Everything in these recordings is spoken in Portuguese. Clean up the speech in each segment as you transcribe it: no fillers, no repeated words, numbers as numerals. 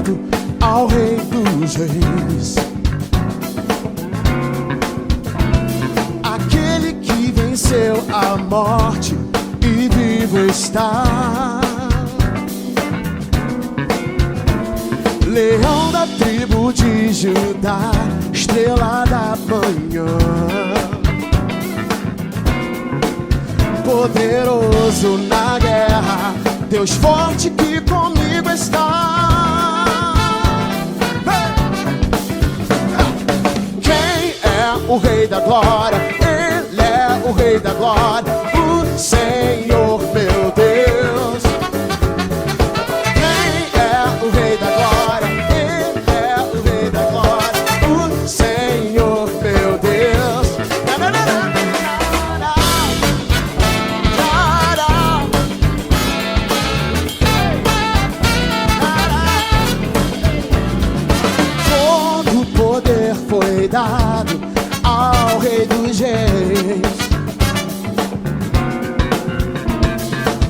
dado ao Rei dos Reis, aquele que venceu a morte e vivo está. Leão da tribo de Judá, estrela da manhã, poderoso na guerra, Deus forte que comigo está. Quem é o Rei da Glória? Ele é o Rei da Glória, o Senhor meu Deus. Quem é o Rei da Glória? Ele é o Rei da Glória, o Senhor meu Deus. Foi dado ao Rei dos Reis,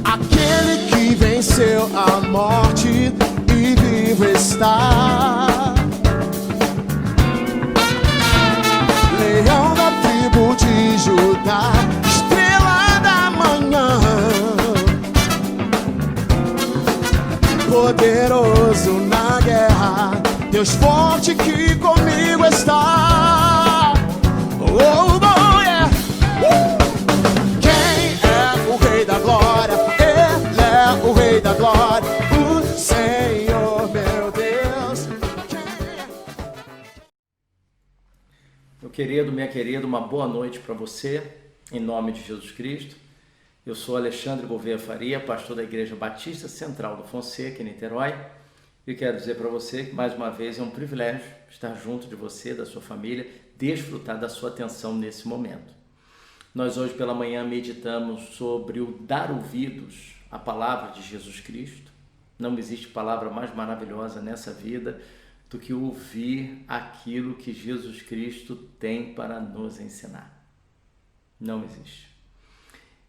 aquele que venceu a morte e vivo está. Leão da tribo de Judá, estrela da manhã, poderoso na guerra, Deus forte que comigo está. Oh, oh, yeah. Quem é o Rei da Glória? Ele é o Rei da Glória, o Senhor meu Deus. Meu querido, minha querida, uma boa noite para você, em nome de Jesus Cristo. Eu sou Alexandre Gouveia Faria, pastor da Igreja Batista Central do Fonseca, em Niterói. E quero dizer para você que, mais uma vez, é um privilégio estar junto de você, da sua família, desfrutar da sua atenção nesse momento. Nós hoje pela manhã meditamos sobre o dar ouvidos à palavra de Jesus Cristo. Não existe palavra mais maravilhosa nessa vida do que ouvir aquilo que Jesus Cristo tem para nos ensinar. Não existe.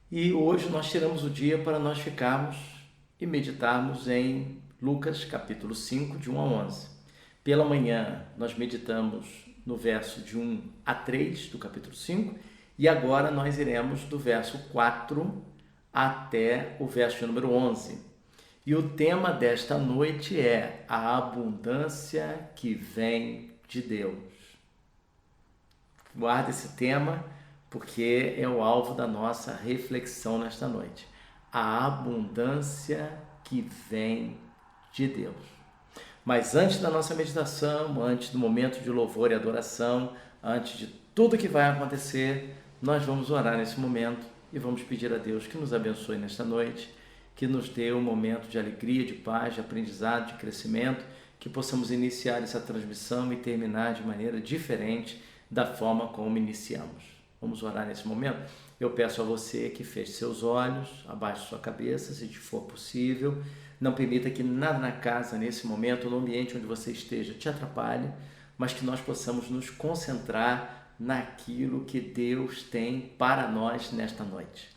E hoje nós tiramos o dia para nós ficarmos e meditarmos em Lucas capítulo 5, de 1 a 11. Pela manhã nós meditamos no verso de 1 a 3 do capítulo 5 e agora nós iremos do verso 4 até o verso de número 11. E o tema desta noite é a abundância que vem de Deus. Guarda esse tema porque é o alvo da nossa reflexão nesta noite. A abundância que vem de Deus. Mas antes da nossa meditação, antes do momento de louvor e adoração, antes de tudo que vai acontecer, nós vamos orar nesse momento e vamos pedir a Deus que nos abençoe nesta noite, que nos dê um momento de alegria, de paz, de aprendizado, de crescimento, que possamos iniciar essa transmissão e terminar de maneira diferente da forma como iniciamos. Vamos orar nesse momento? Eu peço a você que feche seus olhos, abaixe sua cabeça, se for possível. Não permita que nada na casa, nesse momento, no ambiente onde você esteja, te atrapalhe, mas que nós possamos nos concentrar naquilo que Deus tem para nós nesta noite.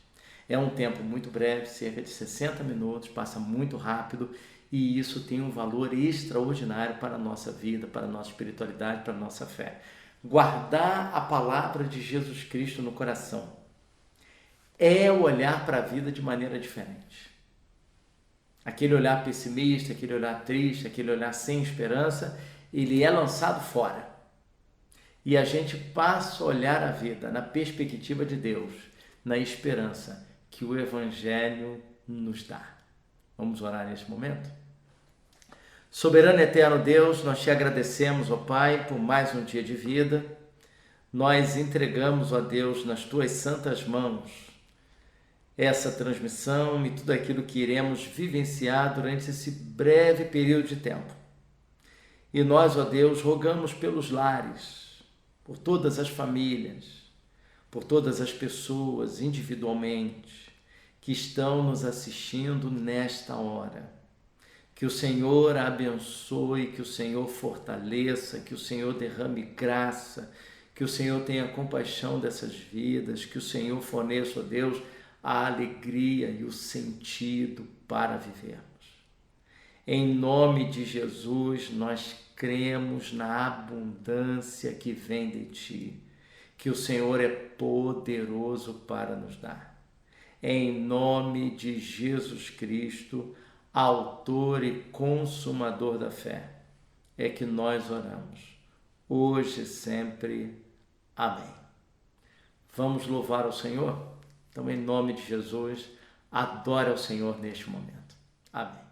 É um tempo muito breve, cerca de 60 minutos, passa muito rápido e isso tem um valor extraordinário para a nossa vida, para a nossa espiritualidade, para a nossa fé. Guardar a palavra de Jesus Cristo no coração é olhar para a vida de maneira diferente. Aquele olhar pessimista, aquele olhar triste, aquele olhar sem esperança, ele é lançado fora. E a gente passa a olhar a vida na perspectiva de Deus, na esperança que o Evangelho nos dá. Vamos orar nesse momento? Soberano e eterno Deus, nós te agradecemos, ó Pai, por mais um dia de vida. Nós entregamos, ó Deus, nas tuas santas mãos essa transmissão e tudo aquilo que iremos vivenciar durante esse breve período de tempo. E nós, ó Deus, rogamos pelos lares, por todas as famílias, por todas as pessoas individualmente que estão nos assistindo nesta hora. Que o Senhor abençoe, que o Senhor fortaleça, que o Senhor derrame graça, que o Senhor tenha compaixão dessas vidas, que o Senhor forneça, ó Deus, a alegria e o sentido para vivermos. Em nome de Jesus, nós cremos na abundância que vem de Ti, que o Senhor é poderoso para nos dar. Em nome de Jesus Cristo, autor e consumador da fé, é que nós oramos, hoje e sempre. Amém. Vamos louvar ao Senhor? Então, em nome de Jesus, adore ao Senhor neste momento. Amém.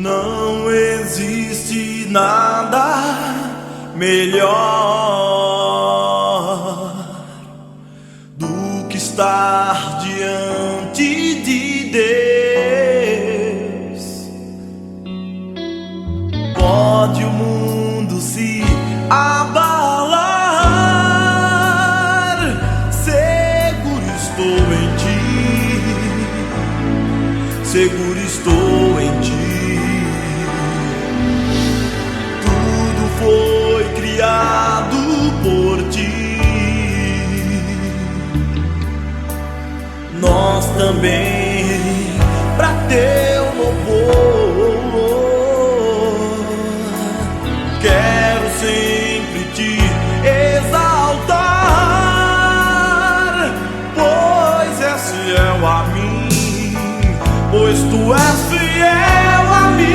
Não existe nada melhor do que estar diante de Deus. Pode o mundo se abalar, seguro estou em Ti, seguro estou em Ti. Foi criado por Ti. Nós também, pra Teu louvor, quero sempre Te exaltar, pois és fiel a mim, pois Tu és fiel a mim.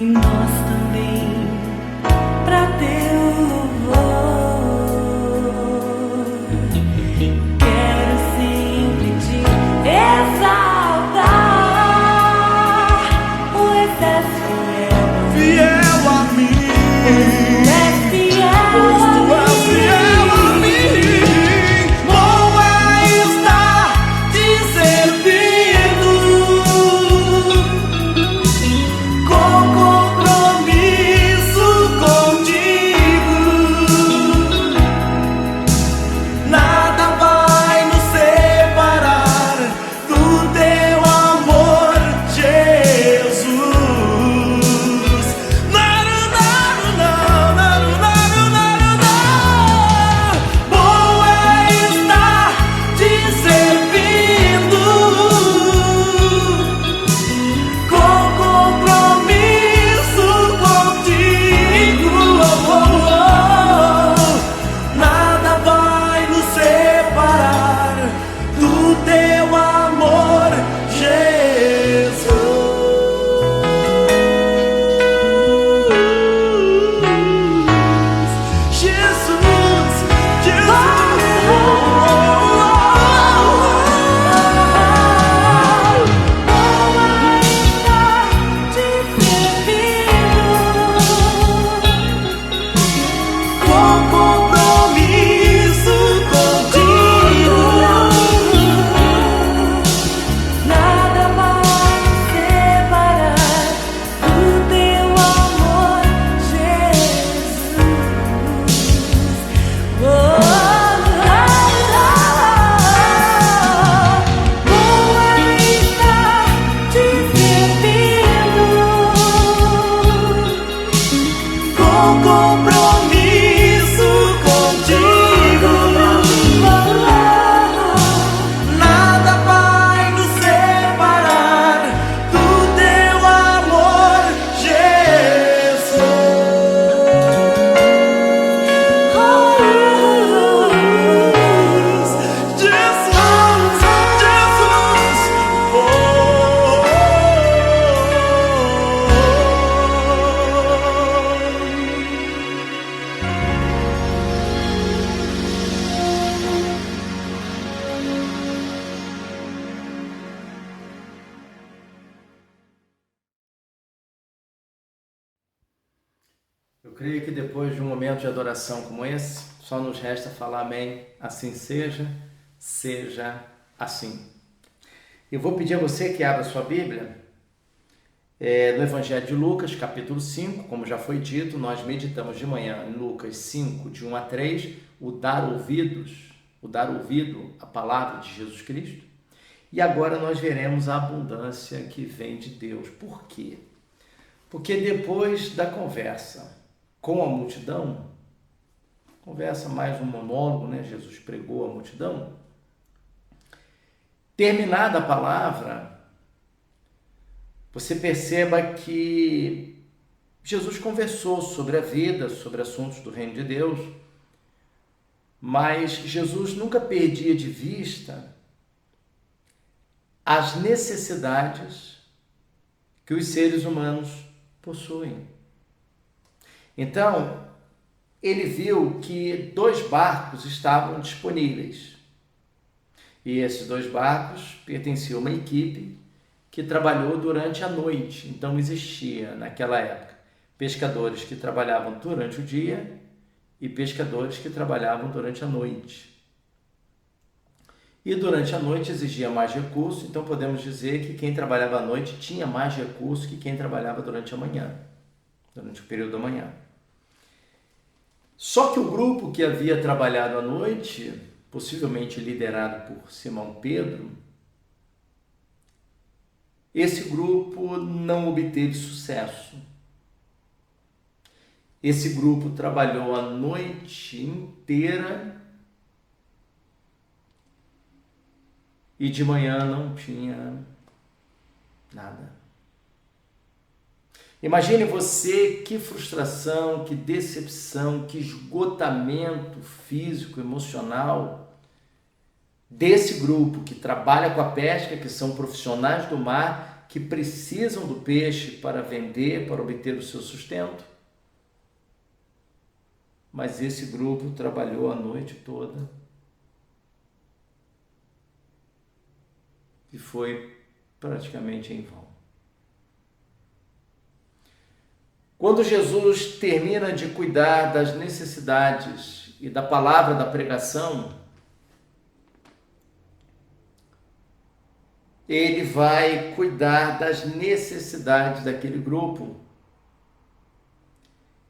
E nós também, pra Teu louvor, quero sempre Te exaltar, pois és fiel a mim, Fiel a mim. és fiel. Eu creio que depois de um momento de adoração como esse, só nos resta falar amém, assim seja, seja assim. Eu vou pedir a você que abra sua Bíblia no Evangelho de Lucas, capítulo 5, como já foi dito, nós meditamos de manhã em Lucas 5, de 1 a 3, o dar ouvido à palavra de Jesus Cristo. E agora nós veremos a abundância que vem de Deus. Por quê? Porque depois da conversa com a multidão, conversa mais um monólogo, né? Jesus pregou a multidão. Terminada a palavra, você perceba que Jesus conversou sobre a vida, sobre assuntos do reino de Deus, mas Jesus nunca perdia de vista as necessidades que os seres humanos possuem. Então, ele viu que 2 barcos estavam disponíveis. E esses 2 barcos pertenciam a uma equipe que trabalhou durante a noite. Então, existia, naquela época, pescadores que trabalhavam durante o dia e pescadores que trabalhavam durante a noite. E durante a noite exigia mais recurso, então podemos dizer que quem trabalhava à noite tinha mais recurso que quem trabalhava durante a manhã, durante o período da manhã. Só que o grupo que havia trabalhado à noite, possivelmente liderado por Simão Pedro, esse grupo não obteve sucesso. Esse grupo trabalhou a noite inteira e de manhã não tinha nada. Imagine você que frustração, que decepção, que esgotamento físico, emocional desse grupo que trabalha com a pesca, que são profissionais do mar, que precisam do peixe para vender, para obter o seu sustento. Mas esse grupo trabalhou a noite toda e foi praticamente em vão. Quando Jesus termina de cuidar das necessidades e da palavra da pregação, ele vai cuidar das necessidades daquele grupo.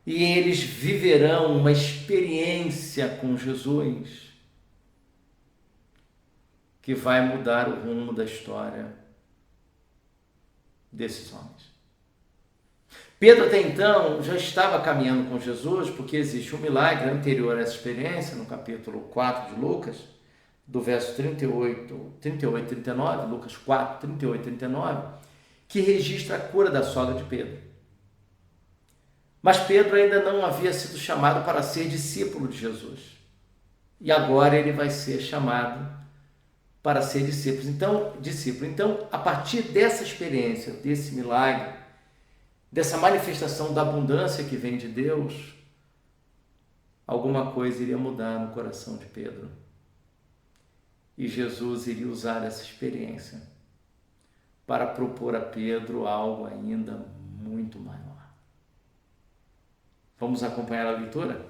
E eles viverão uma experiência com Jesus que vai mudar o rumo da história desses homens. Pedro até então já estava caminhando com Jesus, porque existe um milagre anterior a essa experiência, no capítulo 4 de Lucas, do verso 38 e 39, Lucas 4, 38 e 39, que registra a cura da sogra de Pedro. Mas Pedro ainda não havia sido chamado para ser discípulo de Jesus. E agora ele vai ser chamado para ser discípulo. Então, a partir dessa experiência, desse milagre, dessa manifestação da abundância que vem de Deus, alguma coisa iria mudar no coração de Pedro. E Jesus iria usar essa experiência para propor a Pedro algo ainda muito maior. Vamos acompanhar a leitura?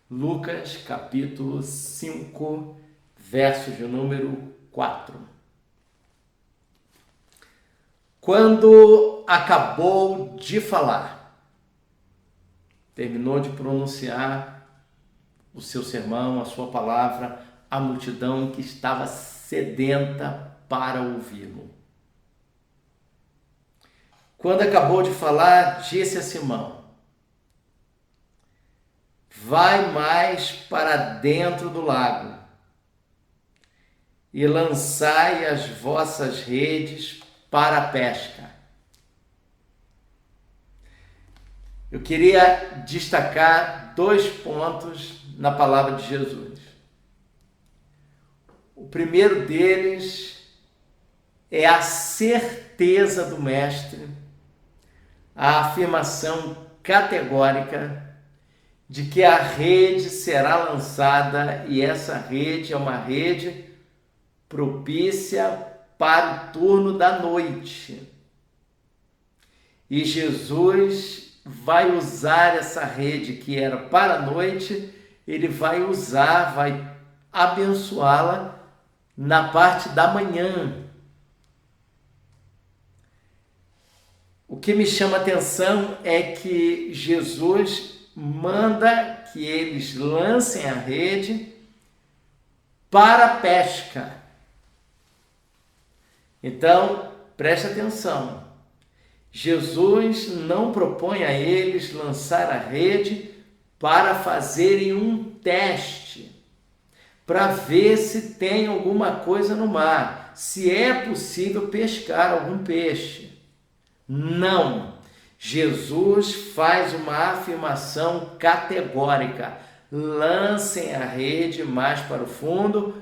Lucas capítulo 5, verso de número 4. Quando acabou de falar, terminou de pronunciar o seu sermão, a sua palavra, a multidão que estava sedenta para ouvi-lo. Quando acabou de falar, disse a Simão: vai mais para dentro do lago e lançai as vossas redes para a pesca. Eu queria destacar 2 pontos na palavra de Jesus. O primeiro deles é a certeza do Mestre, a afirmação categórica de que a rede será lançada, e essa rede é uma rede propícia para o turno da noite. E Jesus vai usar essa rede que era para a noite, ele vai usar, vai abençoá-la na parte da manhã. O que me chama a atenção é que Jesus manda que eles lancem a rede para a pesca. Então, preste atenção. Jesus não propõe a eles lançar a rede para fazerem um teste, para ver se tem alguma coisa no mar, se é possível pescar algum peixe. Não. Jesus faz uma afirmação categórica: lancem a rede mais para o fundo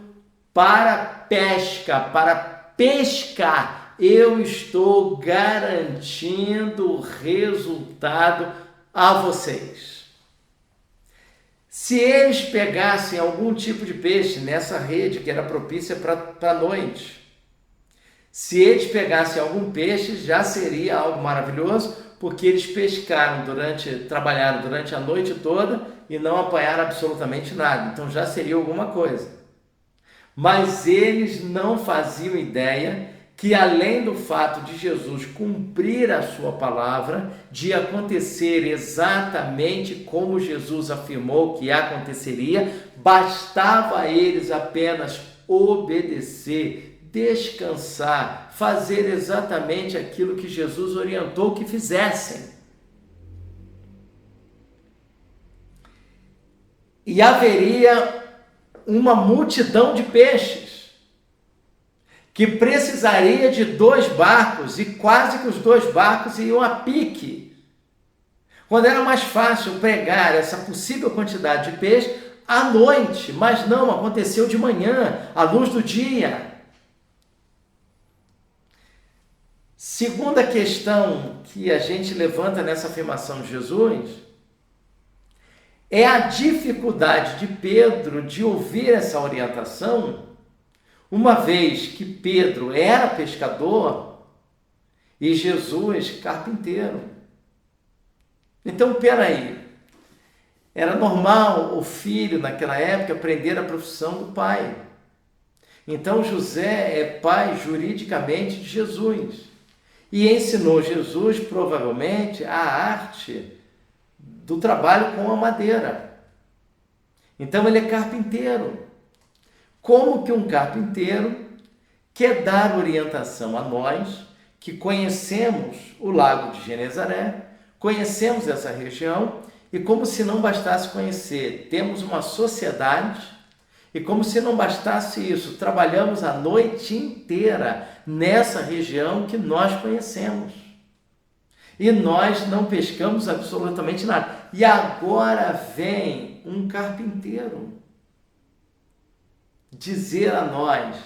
para pesca, para pescar. Eu estou garantindo resultado a vocês. Se eles pegassem algum tipo de peixe nessa rede que era propícia para a noite, se eles pegassem algum peixe, já seria algo maravilhoso, porque eles trabalharam durante a noite toda e não apanharam absolutamente nada. Então já seria alguma coisa. Mas eles não faziam ideia que, além do fato de Jesus cumprir a sua palavra, de acontecer exatamente como Jesus afirmou que aconteceria, bastava a eles apenas obedecer, descansar, fazer exatamente aquilo que Jesus orientou que fizessem. E haveria uma multidão de peixes que precisaria de 2 barcos, e quase que os 2 barcos iam a pique. Quando era mais fácil pegar essa possível quantidade de peixe à noite, mas não, aconteceu de manhã, à luz do dia. Segunda questão que a gente levanta nessa afirmação de Jesus é a dificuldade de Pedro de ouvir essa orientação, uma vez que Pedro era pescador e Jesus carpinteiro. Então, peraí, era normal o filho naquela época aprender a profissão do pai. Então José é pai juridicamente de Jesus e ensinou Jesus provavelmente a arte do trabalho com a madeira. Então ele é carpinteiro. Como que um carpinteiro quer dar orientação a nós que conhecemos o Lago de Genezaré, conhecemos essa região, e como se não bastasse conhecer, temos uma sociedade, e como se não bastasse isso, trabalhamos a noite inteira nessa região que nós conhecemos. E nós não pescamos absolutamente nada. E agora vem um carpinteiro dizer a nós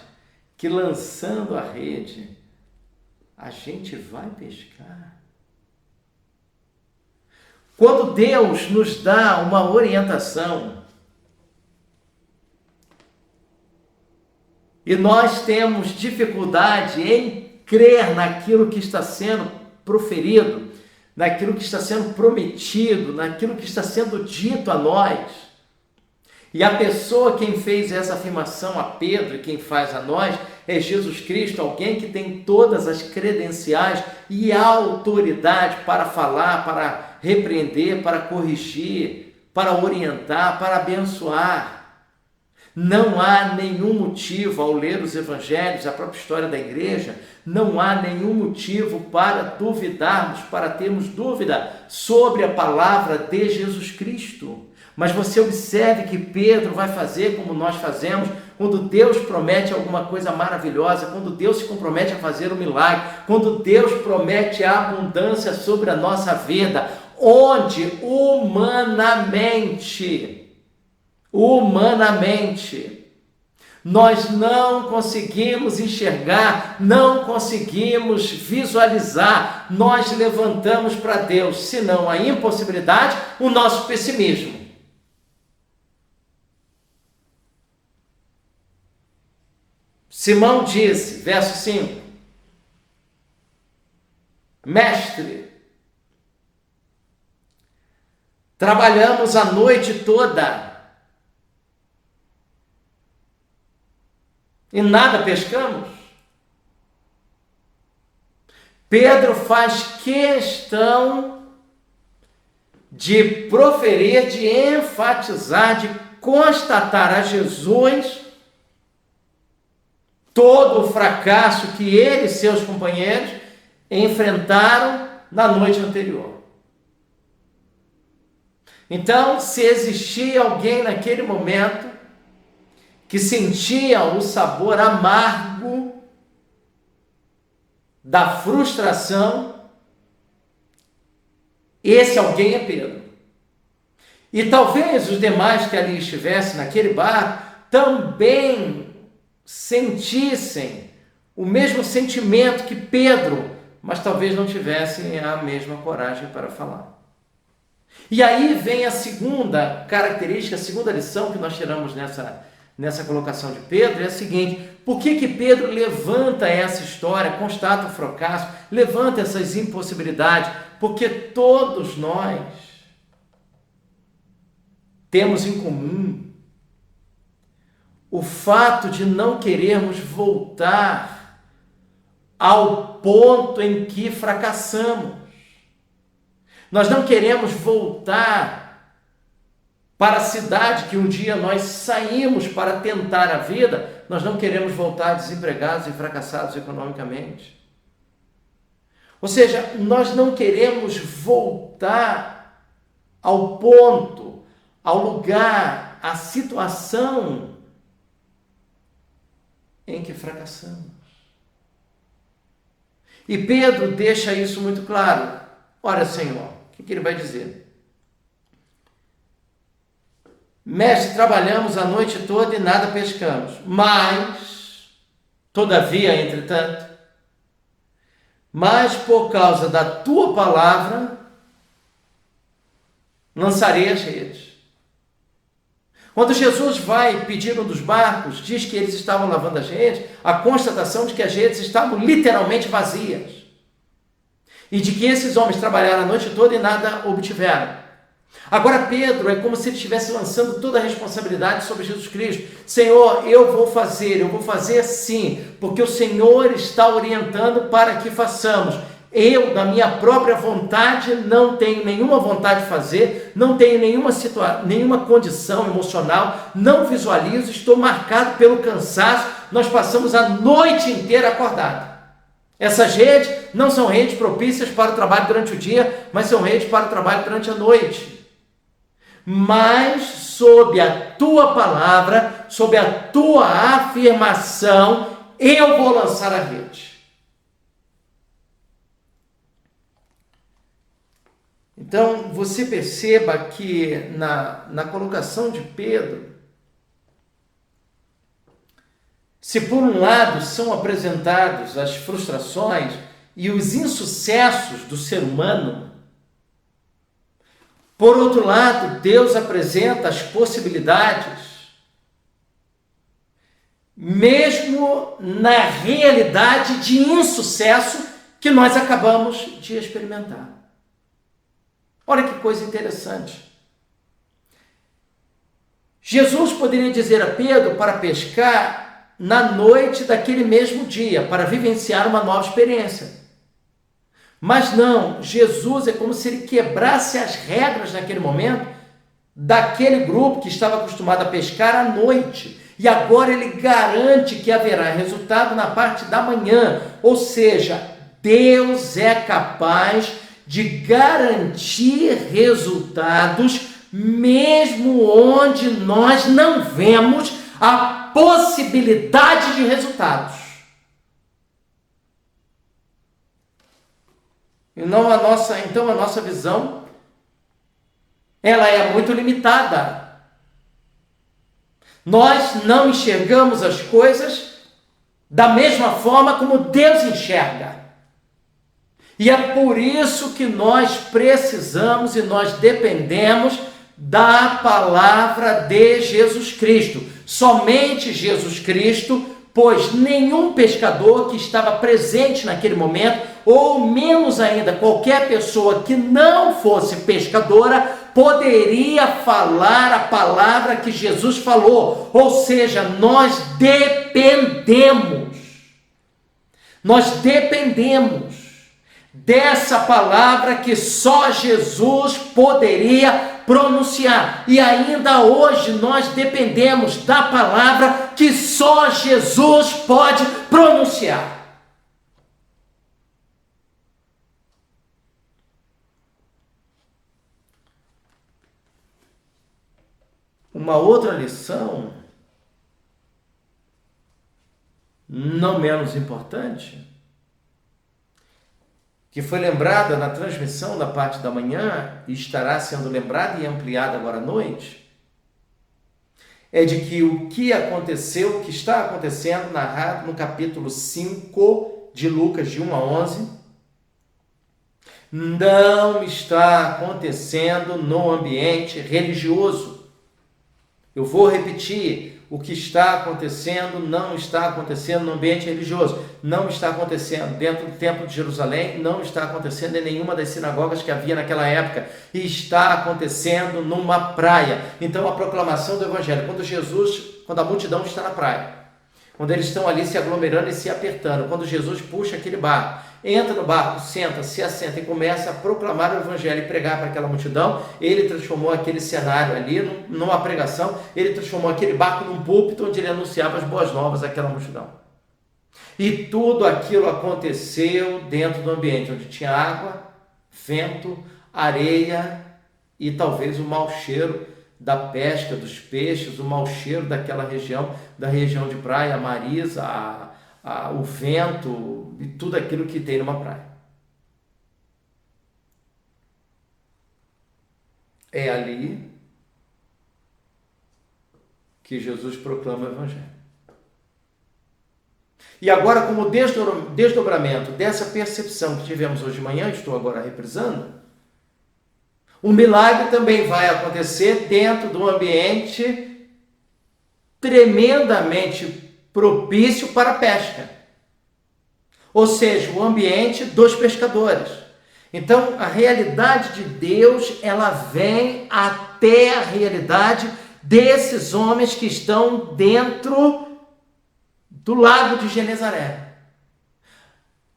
que lançando a rede, a gente vai pescar. Quando Deus nos dá uma orientação e nós temos dificuldade em crer naquilo que está sendo proferido, naquilo que está sendo prometido, naquilo que está sendo dito a nós, e a pessoa quem fez essa afirmação a Pedro e quem faz a nós é Jesus Cristo, alguém que tem todas as credenciais e a autoridade para falar, para repreender, para corrigir, para orientar, para abençoar. Não há nenhum motivo, ao ler os evangelhos, a própria história da igreja, não há nenhum motivo para duvidarmos, para termos dúvida sobre a palavra de Jesus Cristo. Mas você observe que Pedro vai fazer como nós fazemos quando Deus promete alguma coisa maravilhosa, quando Deus se compromete a fazer um milagre, quando Deus promete a abundância sobre a nossa vida, onde humanamente, nós não conseguimos enxergar, não conseguimos visualizar, nós levantamos para Deus, senão a impossibilidade, o nosso pessimismo. Simão disse, verso 5, Mestre, Trabalhamos a noite toda e nada pescamos. Pedro faz questão de proferir, de enfatizar, de constatar a Jesus todo o fracasso que ele e seus companheiros enfrentaram na noite anterior. Então, se existia alguém naquele momento que sentia o sabor amargo da frustração, esse alguém é Pedro. E talvez os demais que ali estivessem naquele bar também sentissem o mesmo sentimento que Pedro, mas talvez não tivessem a mesma coragem para falar. E aí vem a segunda característica, a segunda lição que nós tiramos nessa colocação de Pedro, é a seguinte: por que Pedro levanta essa história, constata o fracasso, levanta essas impossibilidades? Porque todos nós temos em comum o fato de não querermos voltar ao ponto em que fracassamos. Nós não queremos voltar para a cidade que um dia nós saímos para tentar a vida, nós não queremos voltar desempregados e fracassados economicamente. Ou seja, nós não queremos voltar ao ponto, ao lugar, à situação em que fracassamos. E Pedro deixa isso muito claro. Ora, Senhor, o que ele vai dizer? Mestre, trabalhamos a noite toda e nada pescamos, mas, todavia, entretanto, mas por causa da tua palavra, lançarei as redes. Quando Jesus vai pedir um dos barcos, diz que eles estavam lavando as redes, a constatação de que as redes estavam literalmente vazias. E de que esses homens trabalharam a noite toda e nada obtiveram. Agora Pedro é como se ele estivesse lançando toda a responsabilidade sobre Jesus Cristo. Senhor, eu vou fazer sim, porque o Senhor está orientando para que façamos. Eu, da minha própria vontade, não tenho nenhuma vontade de fazer, não tenho nenhuma condição emocional, não visualizo, estou marcado pelo cansaço, nós passamos a noite inteira acordado. Essas redes não são redes propícias para o trabalho durante o dia, mas são redes para o trabalho durante a noite. Mas sob a tua palavra, sob a tua afirmação, eu vou lançar a rede. Então, você perceba que na colocação de Pedro, se por um lado são apresentados as frustrações e os insucessos do ser humano, por outro lado, Deus apresenta as possibilidades, mesmo na realidade de insucesso que nós acabamos de experimentar. Olha que coisa interessante. Jesus poderia dizer a Pedro para pescar na noite daquele mesmo dia, para vivenciar uma nova experiência. Mas não, Jesus é como se ele quebrasse as regras naquele momento daquele grupo que estava acostumado a pescar à noite. E agora ele garante que haverá resultado na parte da manhã. Ou seja, Deus é capaz de garantir resultados mesmo onde nós não vemos a possibilidade de resultados. Então a nossa visão, ela é muito limitada. Nós não enxergamos as coisas da mesma forma como Deus enxerga. E é por isso que nós precisamos e nós dependemos da palavra de Jesus Cristo. Somente Jesus Cristo, pois nenhum pescador que estava presente naquele momento, ou menos ainda qualquer pessoa que não fosse pescadora, poderia falar a palavra que Jesus falou. Ou seja, nós dependemos dessa palavra que só Jesus poderia pronunciar. E ainda hoje nós dependemos da palavra que só Jesus pode pronunciar. Uma outra lição, não menos importante, que foi lembrada na transmissão da parte da manhã e estará sendo lembrada e ampliada agora à noite, é de que o que aconteceu, o que está acontecendo, narrado no capítulo 5 de Lucas, de 1 a 11, não está acontecendo no ambiente religioso. Eu vou repetir, o que está acontecendo não está acontecendo no ambiente religioso, não está acontecendo dentro do Templo de Jerusalém, não está acontecendo em nenhuma das sinagogas que havia naquela época, está acontecendo numa praia. Então a proclamação do Evangelho, quando a multidão está na praia, quando eles estão ali se aglomerando e se apertando, quando Jesus puxa aquele barco, entra no barco, senta, se assenta e começa a proclamar o Evangelho e pregar para aquela multidão, ele transformou aquele cenário ali numa pregação, ele transformou aquele barco num púlpito onde ele anunciava as boas novas àquela multidão. E tudo aquilo aconteceu dentro do ambiente onde tinha água, vento, areia e talvez o mau cheiro da pesca, dos peixes, o mau cheiro daquela região, da região de praia, a marisa, o vento e tudo aquilo que tem numa praia. É ali que Jesus proclama o Evangelho. E agora, como desdobramento dessa percepção que tivemos hoje de manhã, estou agora reprisando, o milagre também vai acontecer dentro de um ambiente tremendamente propício para a pesca. Ou seja, o ambiente dos pescadores. Então, a realidade de Deus, ela vem até a realidade desses homens que estão dentro do lago de Genezaré.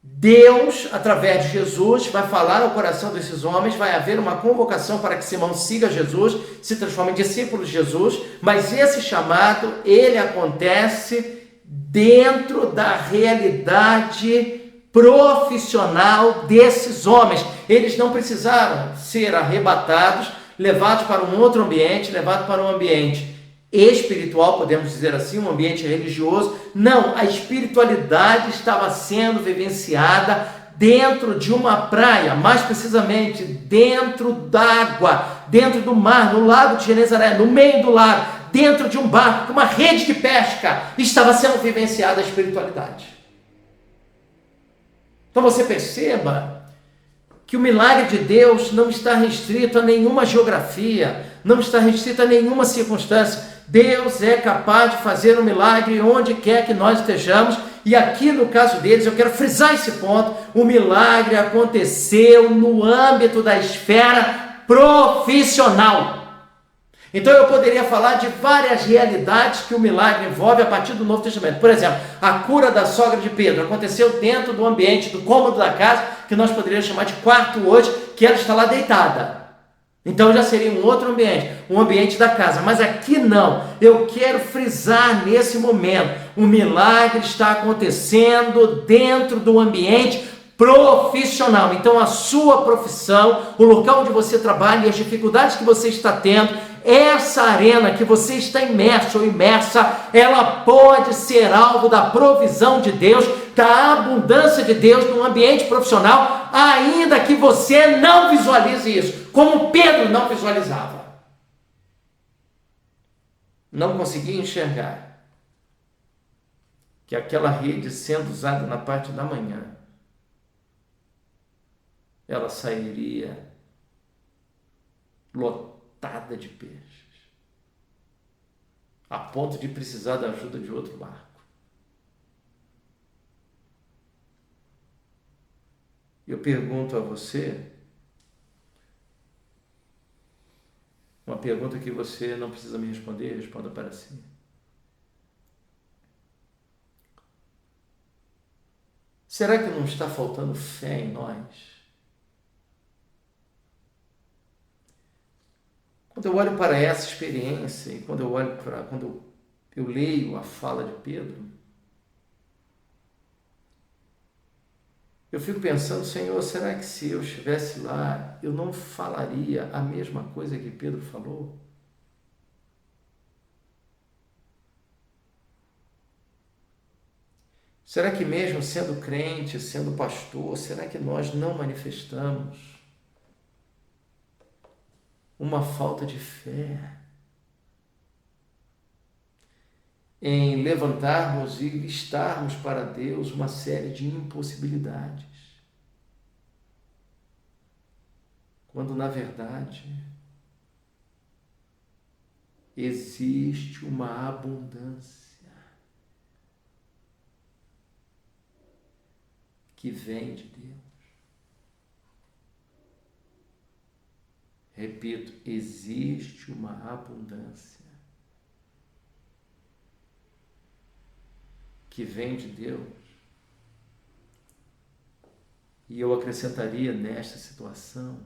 Deus, através de Jesus, vai falar ao coração desses homens, vai haver uma convocação para que Simão siga Jesus, se transforme em discípulo de Jesus, mas esse chamado, ele acontece dentro da realidade profissional desses homens. Eles não precisaram ser arrebatados, levados para um outro ambiente, levados para um ambiente espiritual, podemos dizer assim, um ambiente religioso. Não, a espiritualidade estava sendo vivenciada dentro de uma praia, mais precisamente dentro d'água, dentro do mar, no lago de Genezaré, no meio do lago, dentro de um barco, uma rede de pesca, estava sendo vivenciada a espiritualidade. Então você perceba que o milagre de Deus não está restrito a nenhuma geografia, não está restrito a nenhuma circunstância. Deus é capaz de fazer um milagre onde quer que nós estejamos, e aqui no caso deles, eu quero frisar esse ponto, o milagre aconteceu no âmbito da esfera profissional. Então eu poderia falar de várias realidades que o milagre envolve a partir do Novo Testamento. Por exemplo, a cura da sogra de Pedro aconteceu dentro do ambiente, do cômodo da casa, que nós poderíamos chamar de quarto hoje, que ela está lá deitada. Então já seria um outro ambiente, um ambiente da casa. Mas aqui não, eu quero frisar nesse momento, o milagre está acontecendo dentro do ambiente profissional. Então a sua profissão, o local onde você trabalha e as dificuldades que você está tendo, essa arena que você está imerso ou imersa, ela pode ser alvo da provisão de Deus, da abundância de Deus no ambiente profissional, ainda que você não visualize isso, como Pedro não visualizava. Não conseguia enxergar que aquela rede sendo usada na parte da manhã, ela sairia lotada de peixes, a ponto de precisar da ajuda de outro barco. Eu pergunto a você, Uma pergunta que você não precisa me responder, responda para si. Será que não está faltando fé em nós? Quando eu olho para essa experiência e quando eu leio a fala de Pedro, eu fico pensando, Senhor, será que se eu estivesse lá, eu não falaria a mesma coisa que Pedro falou? Será que mesmo sendo crente, sendo pastor, será que nós não manifestamos uma falta de fé em levantarmos e listarmos para Deus uma série de impossibilidades, quando na verdade existe uma abundância que vem de Deus. Repito, existe uma abundância que vem de Deus. E eu acrescentaria nesta situação,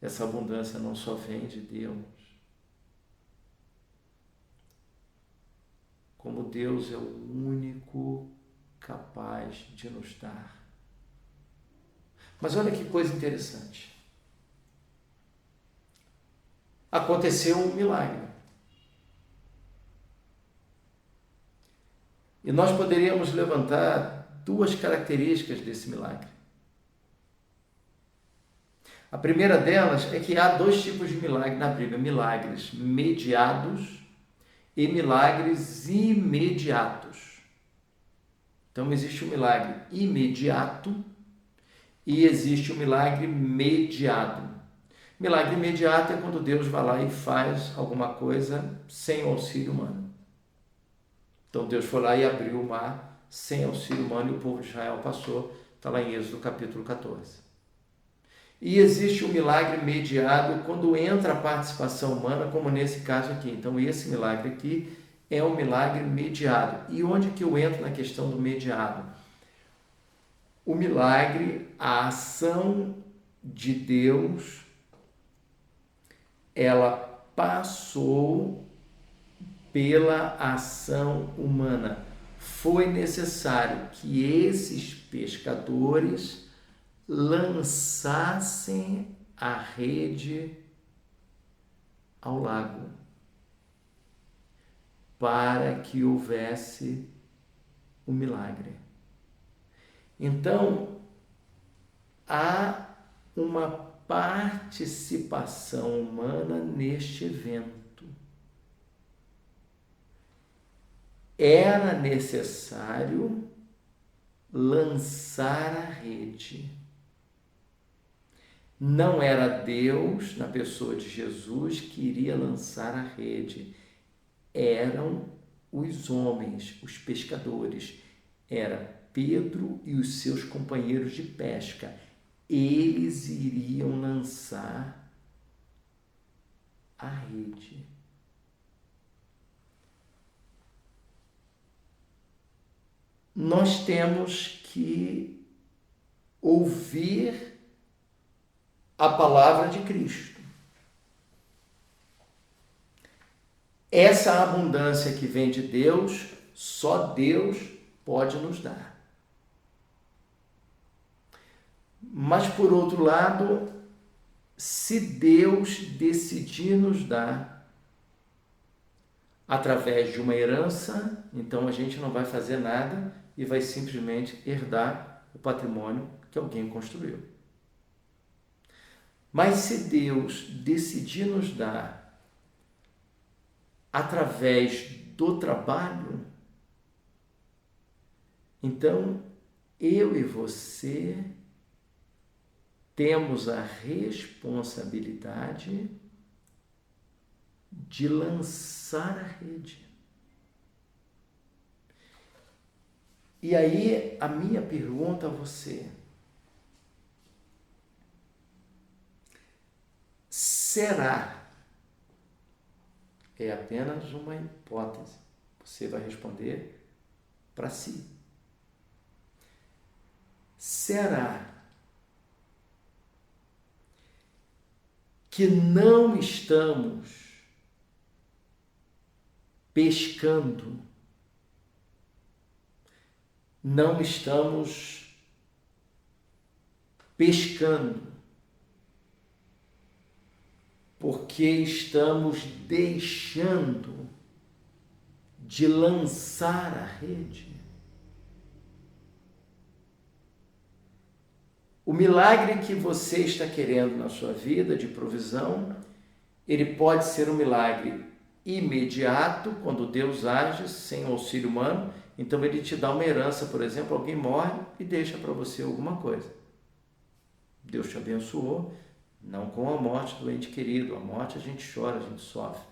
essa abundância não só vem de Deus, como Deus é o único capaz de nos dar. Mas olha que coisa interessante. Aconteceu um milagre. E nós poderíamos levantar duas características desse milagre. A primeira delas é que há dois tipos de milagre na Bíblia: milagres mediados e milagres imediatos. Então existe o milagre imediato e existe o milagre mediado. Milagre imediato é quando Deus vai lá e faz alguma coisa sem auxílio humano. Então Deus foi lá e abriu o mar sem auxílio humano e o povo de Israel passou. Está lá em Êxodo capítulo 14. E existe o milagre mediado quando entra a participação humana, como nesse caso aqui. Então esse milagre aqui é um milagre mediado. E onde que eu entro na questão do mediado? O milagre, a ação de Deus, ela passou pela ação humana. Foi necessário que esses pescadores lançassem a rede ao lago para que houvesse o milagre. Então, há uma participação humana neste evento. Era necessário lançar a rede. Não era Deus, na pessoa de Jesus, que iria lançar a rede. Eram os homens, os pescadores. Era Pedro e os seus companheiros de pesca. Eles iriam lançar a rede. Nós temos que ouvir a palavra de Cristo. Essa abundância que vem de Deus, só Deus pode nos dar. Mas, por outro lado, se Deus decidir nos dar através de uma herança, então a gente não vai fazer nada e vai simplesmente herdar o patrimônio que alguém construiu. Mas se Deus decidir nos dar através do trabalho, então eu e você temos a responsabilidade de lançar a rede. E aí a minha pergunta a você: será é apenas uma hipótese. Você vai responder para si. Será que não estamos pescando, não estamos pescando, porque estamos deixando de lançar a rede? O milagre que você está querendo na sua vida de provisão, ele pode ser um milagre imediato, quando Deus age sem auxílio humano. Então ele te dá uma herança, por exemplo, alguém morre e deixa para você alguma coisa. Deus te abençoou, não com a morte do ente querido. A morte a gente chora, a gente sofre.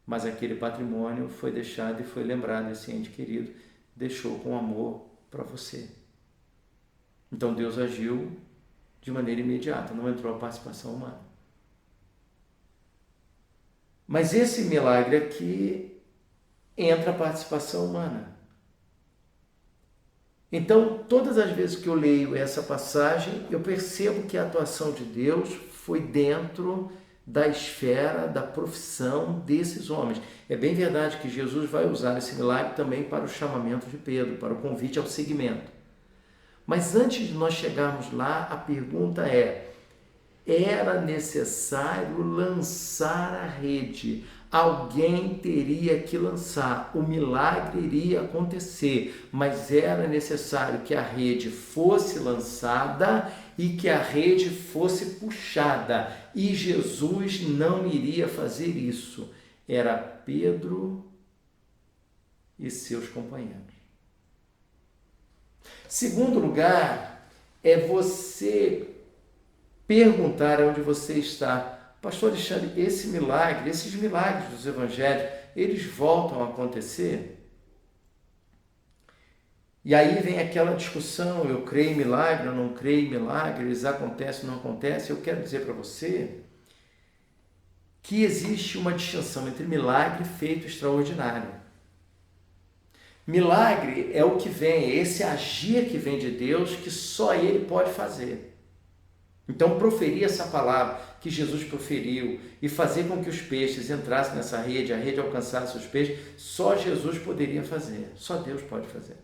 Mas aquele patrimônio foi deixado e foi lembrado, esse ente querido deixou com amor para você. Então Deus agiu de maneira imediata, não entrou a participação humana. Mas esse milagre aqui entra a participação humana. Então, todas as vezes que eu leio essa passagem, eu percebo que a atuação de Deus foi dentro da esfera da profissão desses homens. É bem verdade que Jesus vai usar esse milagre também para o chamamento de Pedro, para o convite ao seguimento. Mas antes de nós chegarmos lá, a pergunta é: era necessário lançar a rede? Alguém teria que lançar, o milagre iria acontecer, mas era necessário que a rede fosse lançada e que a rede fosse puxada, e Jesus não iria fazer isso. Era Pedro e seus companheiros. Segundo lugar, é você perguntar onde você está. Pastor Alexandre, esse milagre, esses milagres dos evangelhos, eles voltam a acontecer? E aí vem aquela discussão, eu creio em milagre, eu não creio em milagre, eles acontecem ou não acontecem. Eu quero dizer para você que existe uma distinção entre milagre e feito extraordinário. Milagre é o que vem, é esse agir que vem de Deus, que só Ele pode fazer. Então, proferir essa palavra que Jesus proferiu e fazer com que os peixes entrassem nessa rede, a rede alcançasse os peixes, só Jesus poderia fazer, só Deus pode fazer.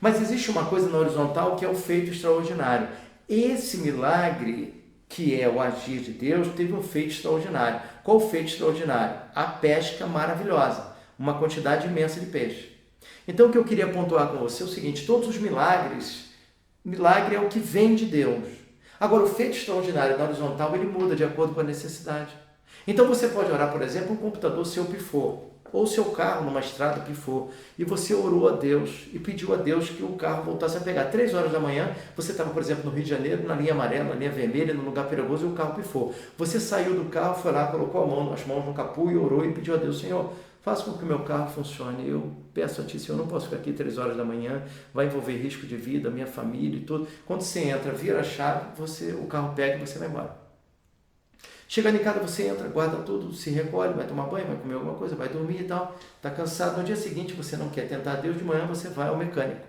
Mas existe uma coisa na horizontal que é o feito extraordinário. Esse milagre, que é o agir de Deus, teve um feito extraordinário. Qual o feito extraordinário? A pesca maravilhosa, uma quantidade imensa de peixe. Então, o que eu queria pontuar com você é o seguinte: todos os milagre é o que vem de Deus. Agora, o feito extraordinário na horizontal, ele muda de acordo com a necessidade. Então, você pode orar, por exemplo, um computador seu pifou, ou seu carro numa estrada pifou, e você orou a Deus e pediu a Deus que o carro voltasse a pegar. 3 horas da manhã, você estava, por exemplo, no Rio de Janeiro, na linha amarela, na linha vermelha, num lugar perigoso, e o carro pifou. Você saiu do carro, foi lá, colocou as mãos no capô e orou e pediu a Deus: Senhor, faça com que o meu carro funcione. Eu peço a Ti, Senhor, não posso ficar aqui 3 horas da manhã, vai envolver risco de vida, minha família e tudo. Quando você entra, vira a chave, o carro pega e você vai embora. Chegando em casa, você entra, guarda tudo, se recolhe, vai tomar banho, vai comer alguma coisa, vai dormir e tal. Está cansado. No dia seguinte, você não quer tentar Deus, de manhã você vai ao mecânico.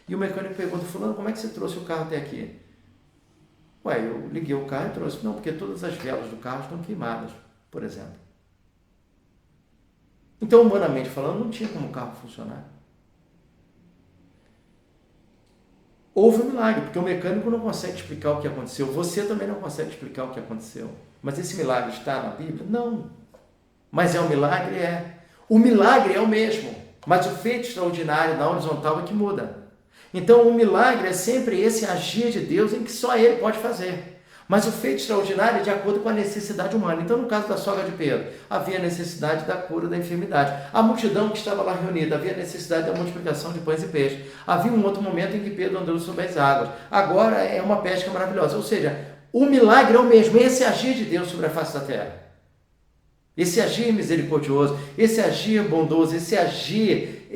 E o mecânico pergunta: fulano, como é que você trouxe o carro até aqui? Ué, eu liguei o carro e trouxe. Não, porque todas as velas do carro estão queimadas, por exemplo. Então, humanamente falando, não tinha como o carro funcionar. Houve um milagre, porque o mecânico não consegue explicar o que aconteceu. Você também não consegue explicar o que aconteceu. Mas esse milagre está na Bíblia? Não. Mas é um milagre? É. O milagre é o mesmo, mas o feito extraordinário na horizontal é que muda. Então, o milagre é sempre esse agir de Deus em que só Ele pode fazer. Mas o feito extraordinário é de acordo com a necessidade humana. Então, no caso da sogra de Pedro, havia necessidade da cura da enfermidade. A multidão que estava lá reunida, havia necessidade da multiplicação de pães e peixes. Havia um outro momento em que Pedro andou sobre as águas. Agora é uma pesca maravilhosa. Ou seja, o milagre é o mesmo, esse agir de Deus sobre a face da terra. Esse agir misericordioso, esse agir bondoso, esse agir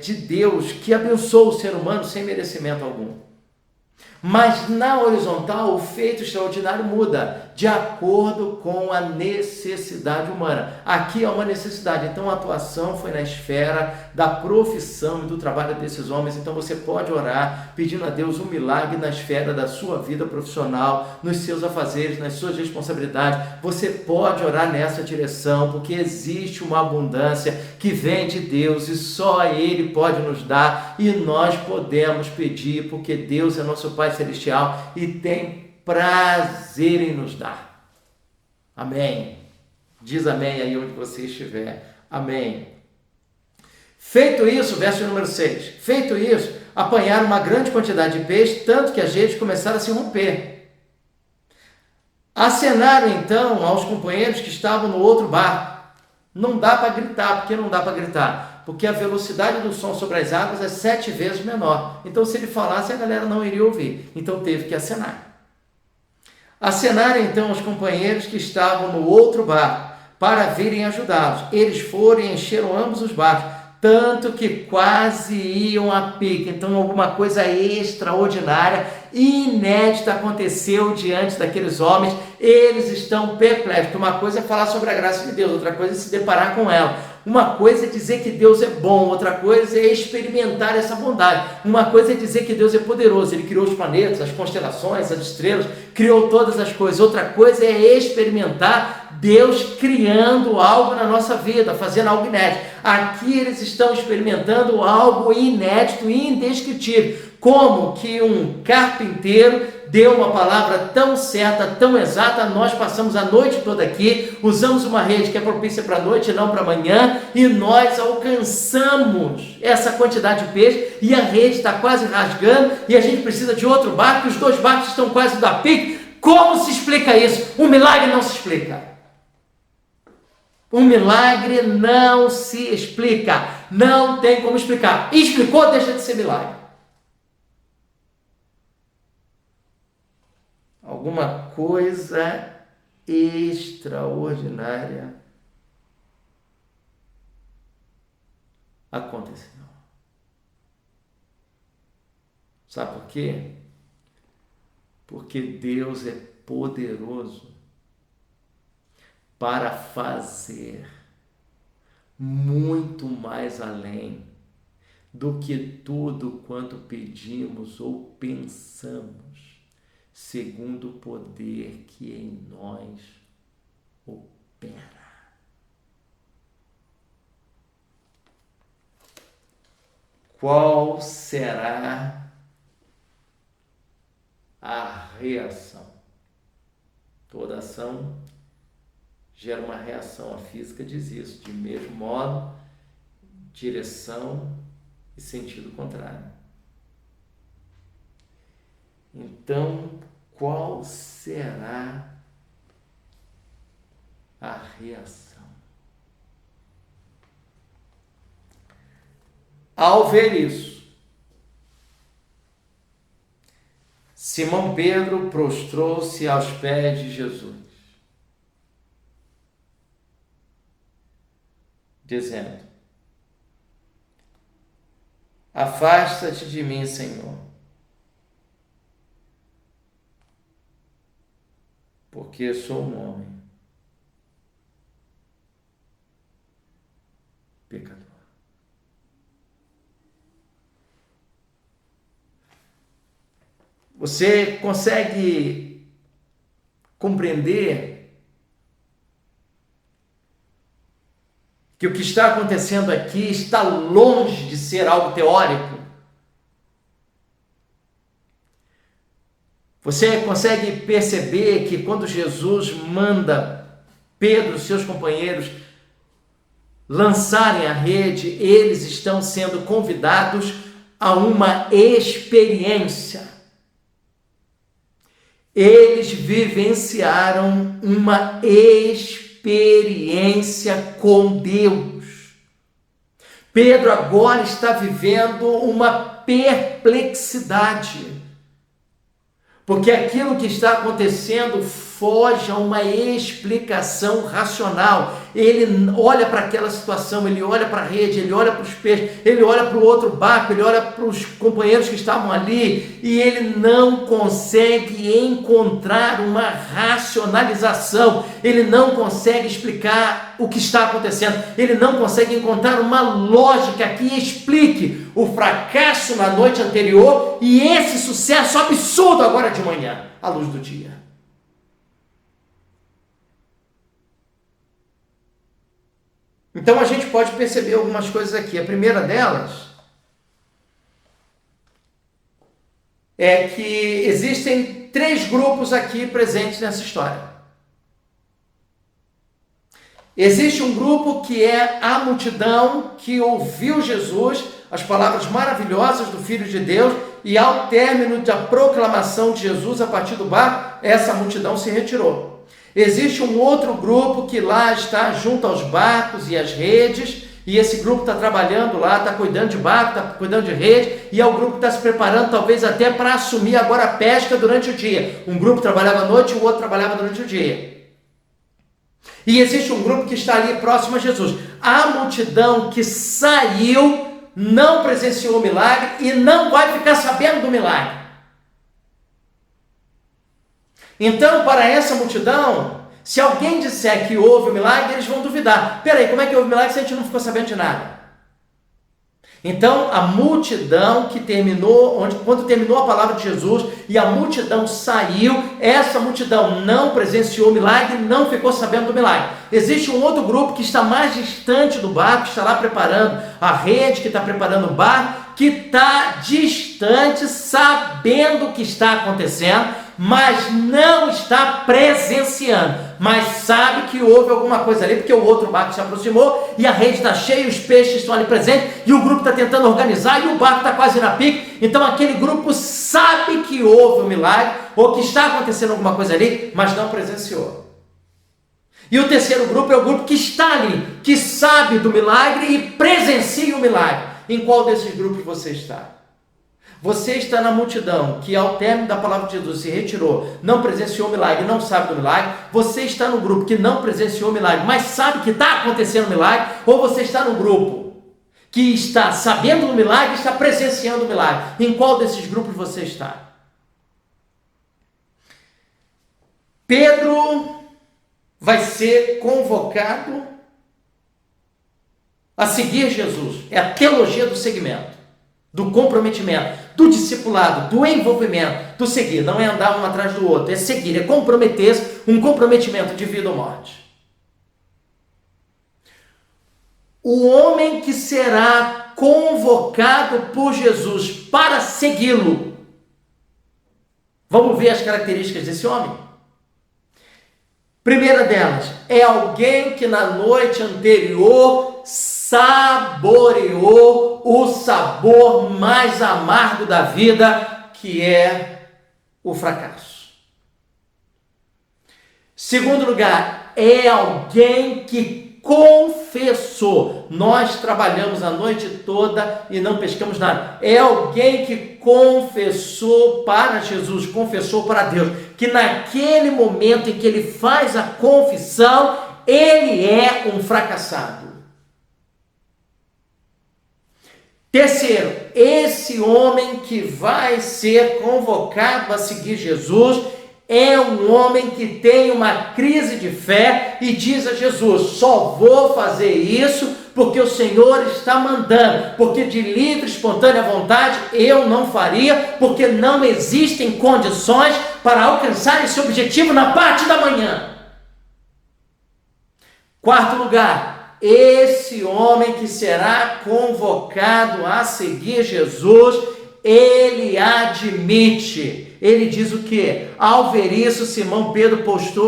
de Deus que abençoa o ser humano sem merecimento algum. Mas na horizontal, o feito extraordinário muda de acordo com a necessidade humana. Aqui há uma necessidade, então a atuação foi na esfera da profissão e do trabalho desses homens. Então você pode orar pedindo a Deus um milagre na esfera da sua vida profissional, nos seus afazeres, nas suas responsabilidades. Você pode orar nessa direção, porque existe uma abundância que vem de Deus e só Ele pode nos dar, e nós podemos pedir, porque Deus é nosso Pai Celestial e tem prazer em nos dar. Amém. Diz amém aí onde você estiver. Amém. Feito isso, verso número 6. Feito isso, apanharam uma grande quantidade de peixe, tanto que as redes começaram a se romper. Acenaram então aos companheiros que estavam no outro barco. Não dá para gritar. Por que não dá para gritar? Porque a velocidade do som sobre as águas é 7 vezes menor. Então, se ele falasse, a galera não iria ouvir. Então, teve que acenar. Acenaram então os companheiros que estavam no outro barco para virem ajudá-los. Eles foram e encheram ambos os barcos, tanto que quase iam a pique. Então, alguma coisa extraordinária, inédita aconteceu diante daqueles homens. Eles estão perplexos. Uma coisa é falar sobre a graça de Deus, outra coisa é se deparar com ela. Uma coisa é dizer que Deus é bom, outra coisa é experimentar essa bondade. Uma coisa é dizer que Deus é poderoso, Ele criou os planetas, as constelações, as estrelas, criou todas as coisas. Outra coisa é experimentar Deus criando algo na nossa vida, fazendo algo inédito. Aqui eles estão experimentando algo inédito e indescritível. Como que um carpinteiro deu uma palavra tão certa, tão exata. Nós passamos a noite toda aqui, usamos uma rede que é propícia para a noite e não para amanhã, e nós alcançamos essa quantidade de peixe, e a rede está quase rasgando, e a gente precisa de outro barco, e os 2 barcos estão quase da pique. Como se explica isso? Um milagre não se explica. Um milagre não se explica. Não tem como explicar. Explicou, deixa de ser milagre. Alguma coisa extraordinária aconteceu. Sabe por quê? Porque Deus é poderoso para fazer muito mais além do que tudo quanto pedimos ou pensamos, segundo o poder que em nós opera. Qual será a reação? Toda ação gera uma reação. A física diz isso. De mesmo modo, direção e sentido contrário. Então, qual será a reação? Ao ver isso, Simão Pedro prostrou-se aos pés de Jesus, dizendo: afasta-te de mim, Senhor, porque sou um homem pecador. Você consegue compreender que o que está acontecendo aqui está longe de ser algo teórico? Você consegue perceber que quando Jesus manda Pedro e seus companheiros lançarem a rede, eles estão sendo convidados a uma experiência. Eles vivenciaram uma experiência com Deus. Pedro agora está vivendo uma perplexidade, porque aquilo que está acontecendo foge a uma explicação racional. Ele olha para aquela situação, ele olha para a rede, ele olha para os peixes, ele olha para o outro barco, ele olha para os companheiros que estavam ali e ele não consegue encontrar uma racionalização, ele não consegue explicar o que está acontecendo, ele não consegue encontrar uma lógica que explique o fracasso na noite anterior e esse sucesso absurdo agora de manhã, à luz do dia. Então a gente pode perceber algumas coisas aqui. A primeira delas é que existem 3 grupos aqui presentes nessa história. Existe um grupo que é a multidão que ouviu Jesus, as palavras maravilhosas do Filho de Deus, e ao término da proclamação de Jesus a partir do barco, essa multidão se retirou. Existe um outro grupo que lá está junto aos barcos e às redes, e esse grupo está trabalhando lá, está cuidando de barco, está cuidando de rede, e é o grupo que está se preparando talvez até para assumir agora a pesca durante o dia. Um grupo trabalhava à noite e o outro trabalhava durante o dia. E existe um grupo que está ali próximo a Jesus. A multidão que saiu não presenciou o milagre e não vai ficar sabendo do milagre. Então, para essa multidão, se alguém disser que houve o milagre, eles vão duvidar. Peraí, como é que houve o milagre se a gente não ficou sabendo de nada? Então, a multidão que terminou, quando terminou a palavra de Jesus e a multidão saiu, essa multidão não presenciou o milagre, não ficou sabendo do milagre. Existe um outro grupo que está mais distante do barco, que está lá preparando a rede, que está preparando o barco, que está distante, sabendo o que está acontecendo, mas não está presenciando, mas sabe que houve alguma coisa ali, porque o outro barco se aproximou e a rede está cheia, os peixes estão ali presentes e o grupo está tentando organizar e o barco está quase na pique. Então aquele grupo sabe que houve um milagre ou que está acontecendo alguma coisa ali, mas não presenciou. E o terceiro grupo é o grupo que está ali, que sabe do milagre e presencia o milagre. Em qual desses grupos você está? Você está na multidão que ao término da palavra de Jesus se retirou, não presenciou o milagre, não sabe do milagre. Você está no grupo que não presenciou o milagre, mas sabe que está acontecendo o milagre. Ou você está no grupo que está sabendo do milagre e está presenciando o milagre. Em qual desses grupos você está? Pedro vai ser convocado a seguir Jesus. É a teologia do seguimento, do comprometimento, do discipulado, do envolvimento, do seguir. Não é andar um atrás do outro, é seguir, é comprometer-se, um comprometimento de vida ou morte. O homem que será convocado por Jesus para segui-lo. Vamos ver as características desse homem? Primeira delas, é alguém que na noite anterior saboreou o sabor mais amargo da vida, que é o fracasso. Segundo lugar, é alguém que confessou. Nós trabalhamos a noite toda e não pescamos nada. É alguém que confessou para Jesus, confessou para Deus, que naquele momento em que ele faz a confissão, ele é um fracassado. Terceiro, esse homem que vai ser convocado a seguir Jesus é um homem que tem uma crise de fé e diz a Jesus: só vou fazer isso porque o Senhor está mandando, porque de livre e espontânea vontade eu não faria, porque não existem condições para alcançar esse objetivo na parte da manhã. Quarto lugar, esse homem que será convocado a seguir Jesus, ele admite, ele diz o quê? Ao ver isso, Simão Pedro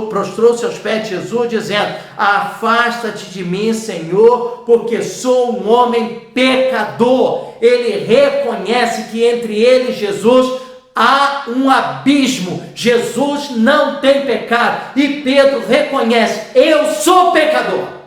prostrou-se aos pés de Jesus, dizendo: afasta-te de mim, Senhor, porque sou um homem pecador. Ele reconhece que entre ele e Jesus há um abismo. Jesus não tem pecado e Pedro reconhece: eu sou pecador.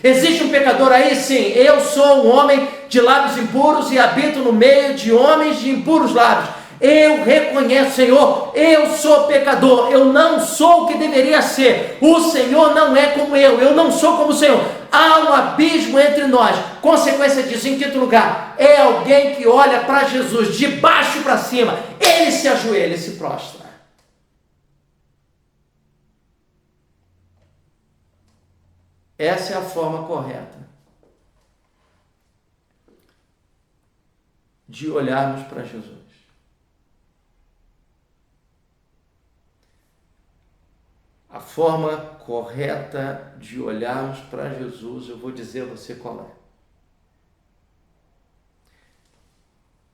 Existe um pecador aí? Sim, eu sou um homem de lábios impuros e habito no meio de homens de impuros lábios. Eu reconheço, Senhor, eu sou pecador, eu não sou o que deveria ser, o Senhor não é como eu não sou como o Senhor. Há um abismo entre nós. Consequência disso, em quinto lugar, é alguém que olha para Jesus de baixo para cima, ele se ajoelha e se prostra. Essa é a forma correta de olharmos para Jesus. A forma correta de olharmos para Jesus, eu vou dizer a você qual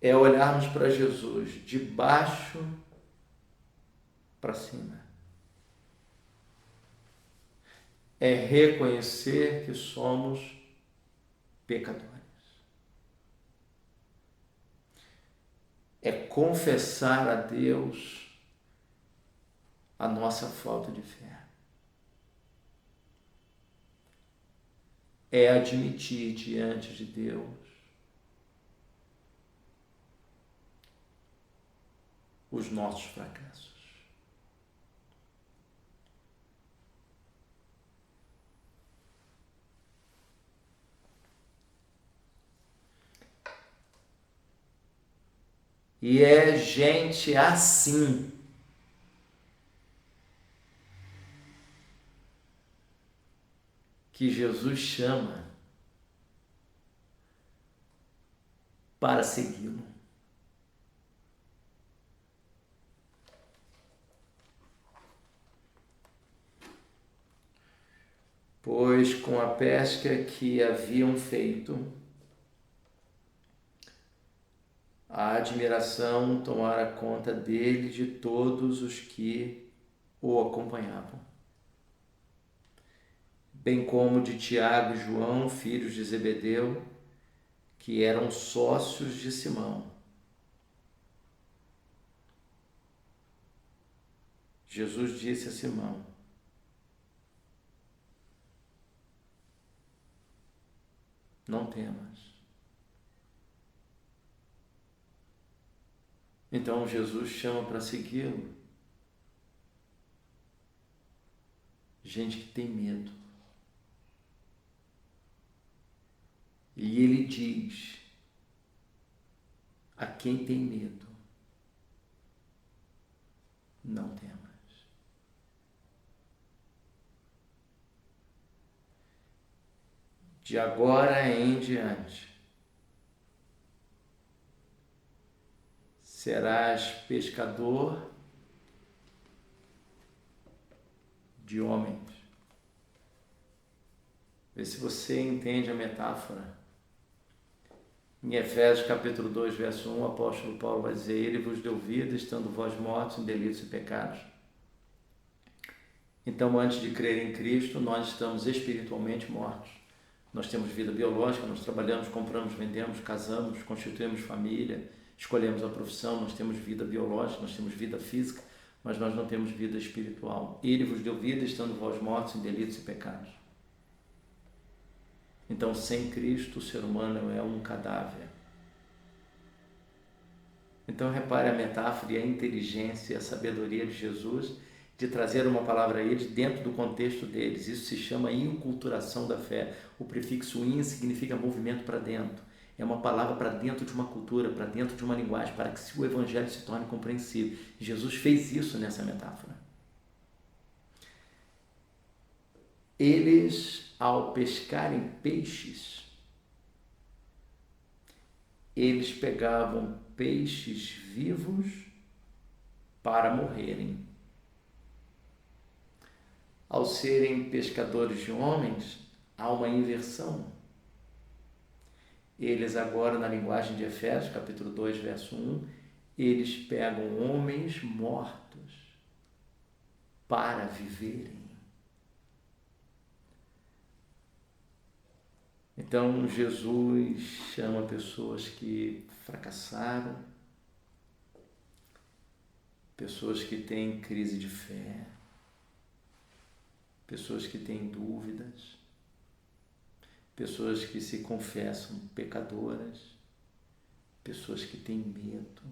é. É olharmos para Jesus de baixo para cima. É reconhecer que somos pecadores. É confessar a Deus a nossa falta de fé. É admitir diante de Deus os nossos fracassos. E é gente assim que Jesus chama para segui-lo. Pois com a pesca que haviam feito, a admiração tomara conta dele de todos os que o acompanhavam, bem como de Tiago e João, filhos de Zebedeu, que eram sócios de Simão. Jesus disse a Simão: não temas. Então Jesus chama para segui-lo gente que tem medo. E ele diz a quem tem medo: não temas. De agora em diante, serás pescador de homens. Vê se você entende a metáfora. Em Efésios capítulo 2, verso 1, o apóstolo Paulo vai dizer: ele vos deu vida, estando vós mortos em delitos e pecados. Então, antes de crer em Cristo, nós estamos espiritualmente mortos. Nós temos vida biológica, nós trabalhamos, compramos, vendemos, casamos, constituímos família, escolhemos a profissão, nós temos vida biológica, nós temos vida física, mas nós não temos vida espiritual. Ele vos deu vida, estando vós mortos em delitos e pecados. Então, sem Cristo, o ser humano é um cadáver. Então, repare a metáfora e a inteligência e a sabedoria de Jesus de trazer uma palavra a eles dentro do contexto deles. Isso se chama inculturação da fé. O prefixo in significa movimento para dentro. É uma palavra para dentro de uma cultura, para dentro de uma linguagem, para que o evangelho se torne compreensível. Jesus fez isso nessa metáfora. Eles, ao pescarem peixes, eles pegavam peixes vivos para morrerem. Ao serem pescadores de homens, há uma inversão. Eles agora, na linguagem de Efésios, capítulo 2, verso 1, eles pegam homens mortos para viverem. Então, Jesus chama pessoas que fracassaram, pessoas que têm crise de fé, pessoas que têm dúvidas, pessoas que se confessam pecadoras, pessoas que têm medo.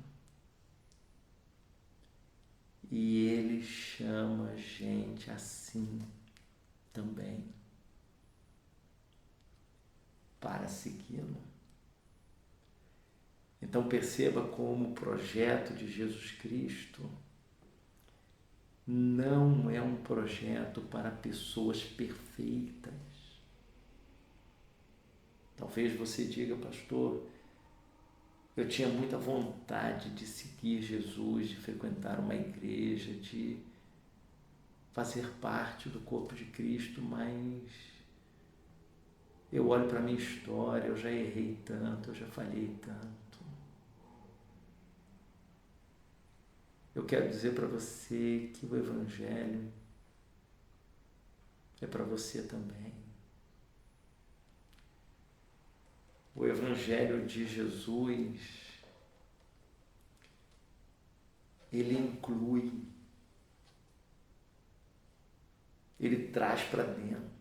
E Ele chama a gente assim também, para segui-lo. Então perceba como o projeto de Jesus Cristo não é um projeto para pessoas perfeitas. Talvez você diga, pastor, eu tinha muita vontade de seguir Jesus, de frequentar uma igreja, de fazer parte do corpo de Cristo, mas eu olho para a minha história, eu já errei tanto, eu já falhei tanto. Eu quero dizer para você que o Evangelho é para você também. O Evangelho de Jesus, ele inclui, ele traz para dentro.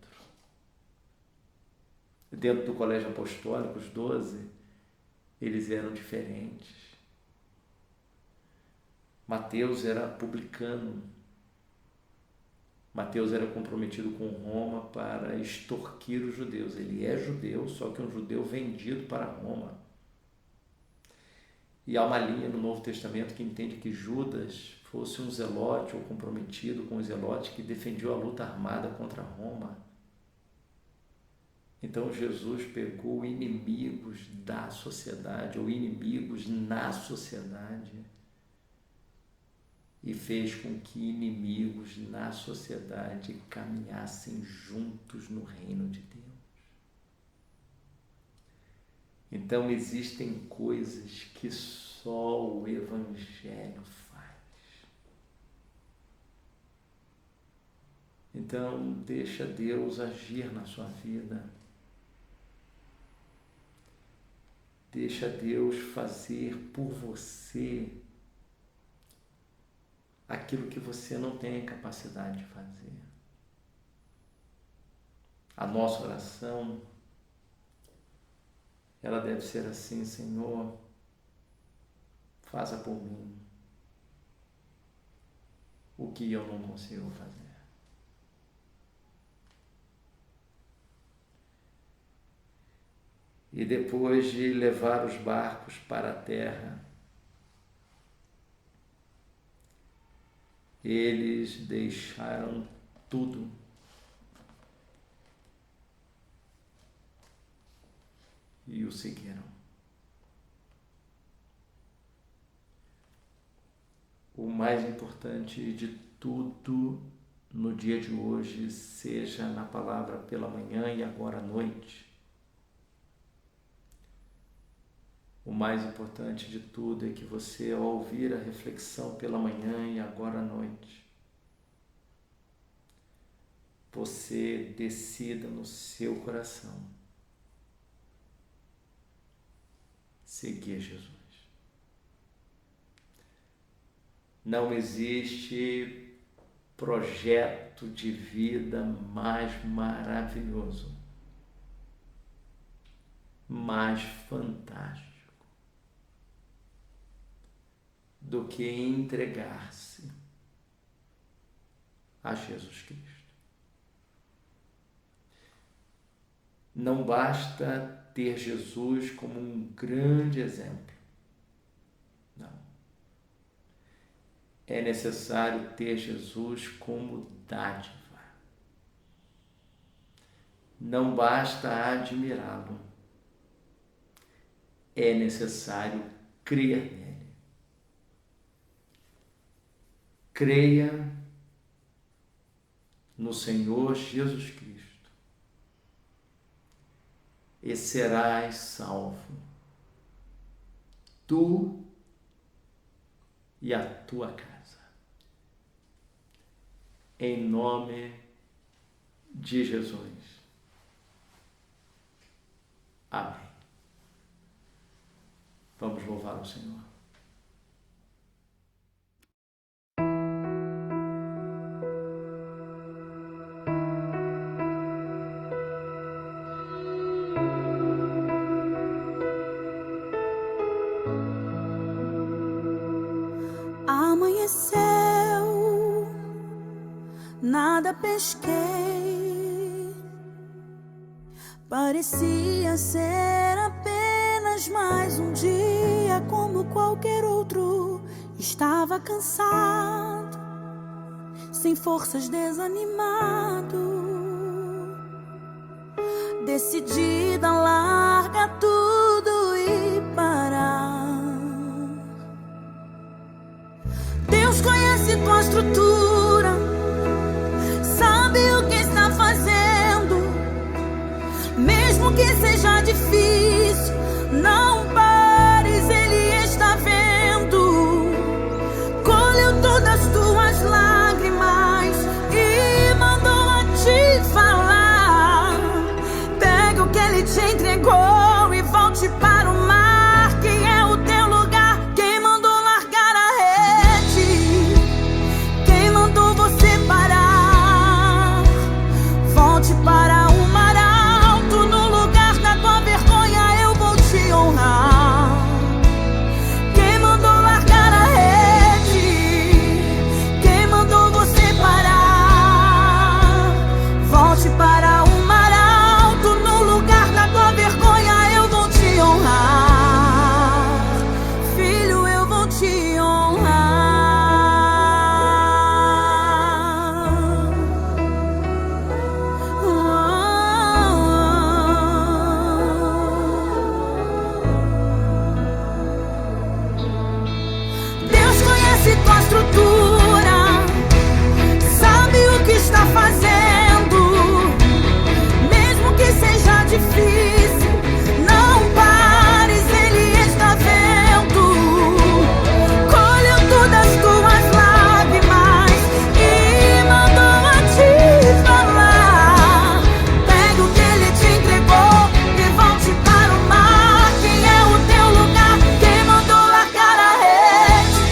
Dentro do colégio apostólico, os 12, eles eram diferentes. Mateus era publicano. Mateus era comprometido com Roma para extorquir os judeus. Ele é judeu, só que um judeu vendido para Roma. E há uma linha no Novo Testamento que entende que Judas fosse um zelote ou comprometido com os zelotes que defendiam a luta armada contra Roma. Então Jesus pegou inimigos da sociedade ou inimigos na sociedade e fez com que inimigos na sociedade caminhassem juntos no reino de Deus. Então existem coisas que só o Evangelho faz. Então deixa Deus agir na sua vida. Deixa Deus fazer por você aquilo que você não tem capacidade de fazer. A nossa oração, ela deve ser assim: Senhor, faça por mim o que eu não consigo fazer. E depois de levar os barcos para a terra, eles deixaram tudo e o seguiram. O mais importante de tudo no dia de hoje, seja na palavra pela manhã e agora à noite, o mais importante de tudo é que você, ao ouvir a reflexão pela manhã e agora à noite, você decida no seu coração seguir Jesus. Não existe projeto de vida mais maravilhoso, mais fantástico do que entregar-se a Jesus Cristo. Não basta ter Jesus como um grande exemplo. Não. É necessário ter Jesus como dádiva. Não basta admirá-lo. É necessário crer nele. Creia no Senhor Jesus Cristo e serás salvo, tu e a tua casa, em nome de Jesus. Amém. Vamos louvar o Senhor. Amanheceu nada pesquei. Parecia ser apenas mais um dia como qualquer outro. Estava cansado, sem forças, desanimado, decidida a largar tudo e parar. Deus conhece tua estrutura, sabe o que está fazendo. Mesmo que seja difícil, não pares, Ele está vendo. Colheu todas as tuas lágrimas e mandou a te falar. Pega o que Ele te entregou e volte para o mar, que é o teu lugar. Quem mandou largar a rede? Quem mandou você parar? Volte para o mar alto, no lugar da tua vergonha eu vou te honrar. Quem mandou largar a rede? Quem mandou você parar? Volte para o mar alto, no lugar da tua vergonha eu vou te honrar. Filho, eu vou te honrar. Deus conhece tua estrutura, sabe o que está fazendo. Mesmo que seja difícil, não pares, Ele está vendo. Colheu todas as tuas lágrimas e mandou a te falar. Pega o que Ele te entregou e volte para o mar, que é o teu lugar. Quem mandou largar a rede?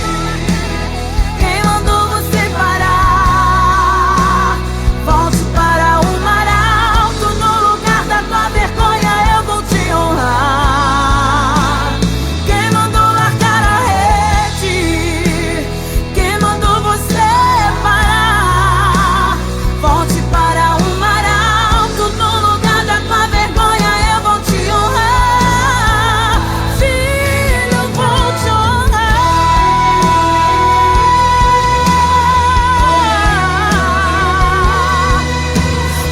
Quem mandou você parar? Volte para o mar alto, no lugar da tua vergonha eu vou te honrar. Quem mandou largar a rede? Quem mandou você parar? Volte para o mar alto, no lugar da tua vergonha eu vou te honrar. Filho, eu vou te honrar.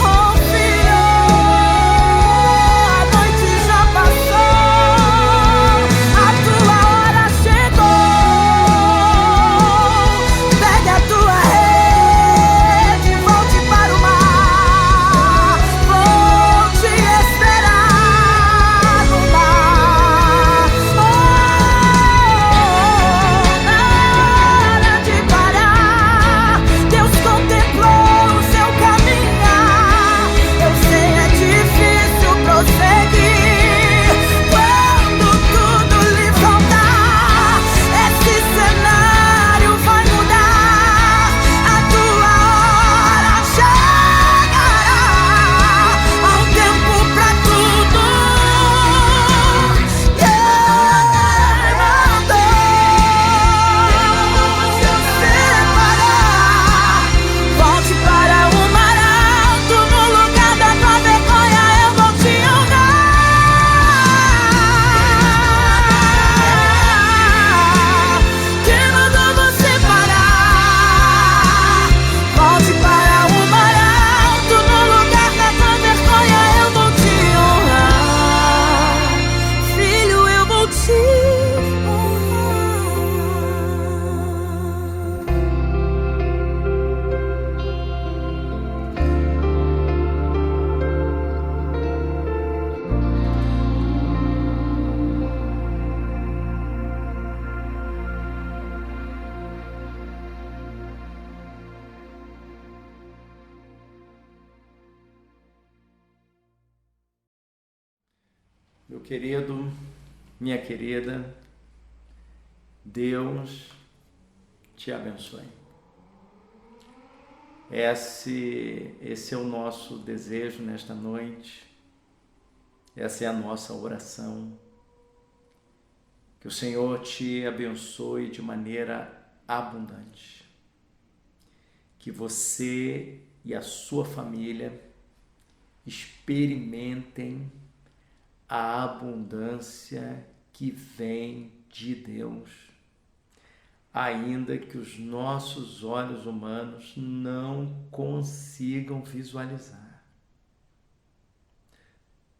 Oh filho, a noite já passou, a tua hora chegou. Pegue a tua rede, volte para o mar. Vou te esperar no mar. Nada de parar. Deus contemplou o seu caminhar. Eu sei, é difícil prosseguir quando tudo lhe faltar. Esse cenário vai mudar, a tua hora chegará. Há um tempo pra tudo. Quem mandou você parar? Volte para o mar alto, no lugar da tua vergonha eu vou te honrar. Quem mandou você parar? Volte para o mar alto, no lugar da tua vergonha eu vou te honrar. Filho, eu vou te Meu querido, minha querida, Deus te abençoe. Esse é o nosso desejo nesta noite, essa é a nossa oração. Que o Senhor te abençoe de maneira abundante. Que você e a sua família experimentem a abundância que vem de Deus, ainda que os nossos olhos humanos não consigam visualizar.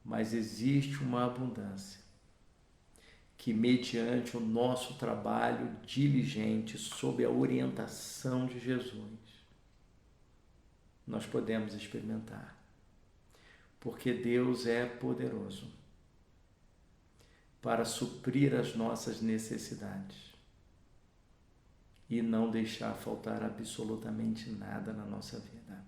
Mas existe uma abundância que, mediante o nosso trabalho diligente, sob a orientação de Jesus, nós podemos experimentar. Porque Deus é poderoso para suprir as nossas necessidades e não deixar faltar absolutamente nada na nossa vida.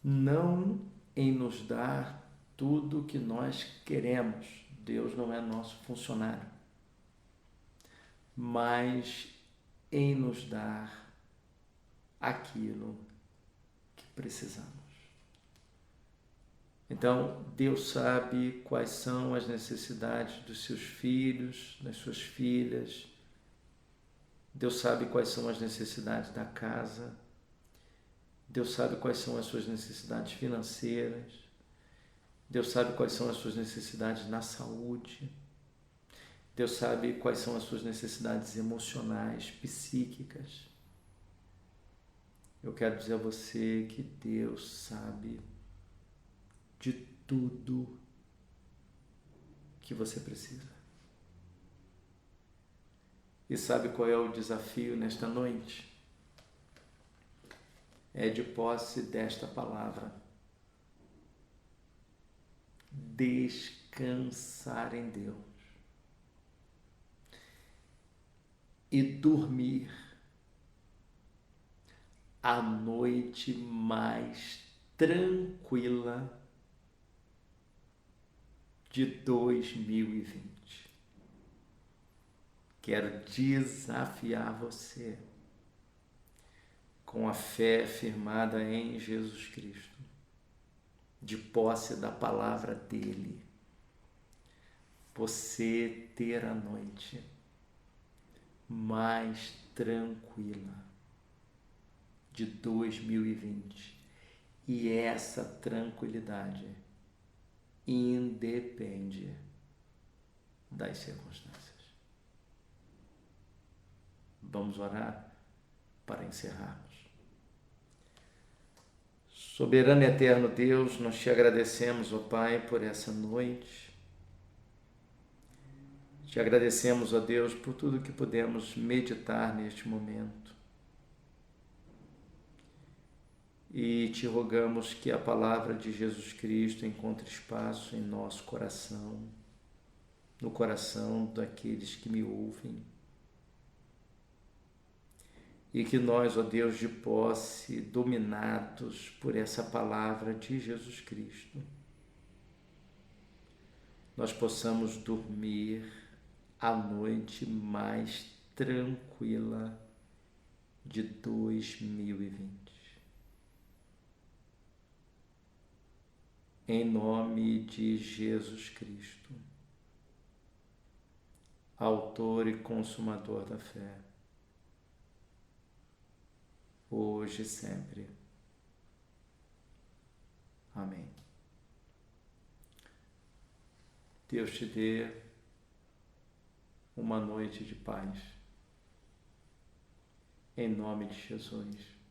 Não em nos dar tudo o que nós queremos. Deus não é nosso funcionário. Mas em nos dar aquilo que precisamos. Então, Deus sabe quais são as necessidades dos seus filhos, das suas filhas. Deus sabe quais são as necessidades da casa. Deus sabe quais são as suas necessidades financeiras. Deus sabe quais são as suas necessidades na saúde. Deus sabe quais são as suas necessidades emocionais, psíquicas. Eu quero dizer a você que Deus sabe de tudo que você precisa. E sabe qual é o desafio nesta noite? É de posse desta palavra: descansar em Deus e dormir a noite mais tranquila de 2020. Quero desafiar você, com a fé firmada em Jesus Cristo, de posse da palavra dele, você ter a noite mais tranquila de 2020. E essa tranquilidade independe das circunstâncias. Vamos orar para encerrarmos. Soberano e eterno Deus, nós te agradecemos, ó Pai, por essa noite. Te agradecemos, ó Deus, por tudo que pudemos meditar neste momento. E te rogamos que a palavra de Jesus Cristo encontre espaço em nosso coração, no coração daqueles que me ouvem. E que nós, ó Deus, de posse, dominados por essa palavra de Jesus Cristo, nós possamos dormir a noite mais tranquila de 2020. Em nome de Jesus Cristo, autor e consumador da fé, hoje e sempre. Amém. Deus te dê uma noite de paz. Em nome de Jesus.